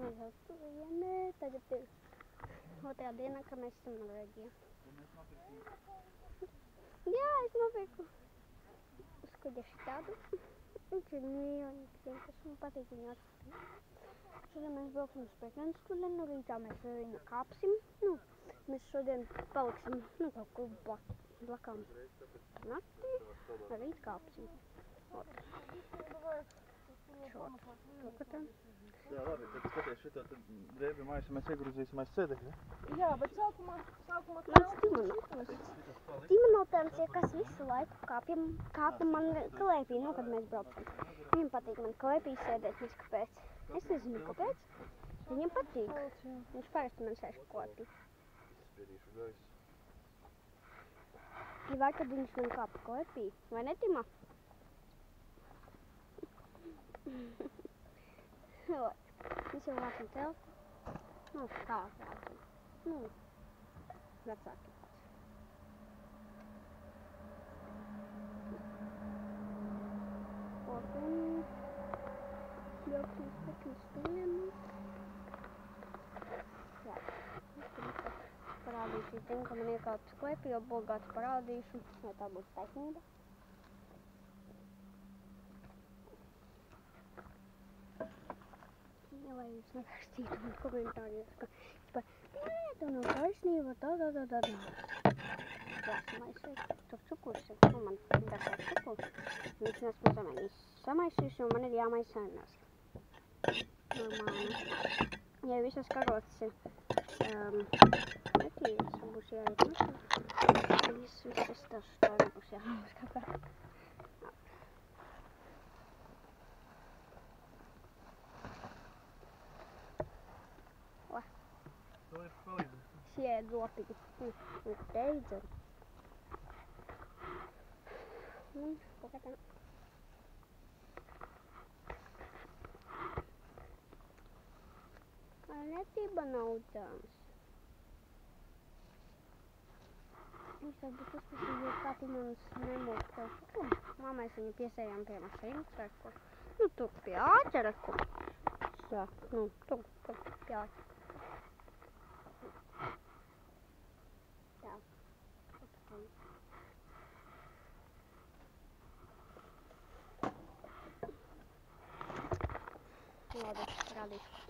mēs jau tuvienē, tagad ir otrā dienā, ka mēs esam Norvēģijā. Jā, es nopirku uz kuģa šitādu. Viņš ir mīļoņi, kas man patīk viņu atskatīt. Šodien mēs brauksim uz Peknes šodien, no rītā mēs ar viņu kāpsim. Mēs šodien paliksim, kaut kur blakām naktī, ar rīt kāpsim. Jā, labi, tad skaties šito, tad drēbju maisu mēs iegrūzīsim aiz sēdekļa. Jā, bet sākumā Timonotēns ir, kas visu laiku kāpja man klēpī, kad mēs braucam. Viņam patīk man klēpī sēdēt, kāpēc. Es nezinu, kāpēc. Viņam patīk. Viņš parasti man sēž klēpī. Spierīšu gaisu. Ja vai kad viņš man kāpa klēpī, vai ne, Tima? Viņš jau vācam telpu. Tā vācam. Vecāki pats. Un brauksim uz Peknes tuvienē. Jā, parādīšu Tima, ka man iekāptas klēpī, jo obligāti parādīšu, lai tā būtu taisnība. Ja lai jūs nerakstītu man komentārijos, ka nē, tev nav taisnība, tā. Jāsamaisīt. Tur cukurs ir, man garšās cukurs. Viņš nesmu samaisījuši, un man ir jāmaisa normāli. Ja visas karotes ir netīras, būs jāiet mašīna. Visas tas tā nebūs jāmaskapē. Šie ir ropīgi. Ir teidzami. Pakatā. Netība nav dzāns. Viņš varbūt uzpasīt, jo kāpi manas nemūka. Māmais viņu piesējām pie mašīnas vai ko. Tur pie āķera ko. Jā, tur pie āķera. Labi, rādīšu.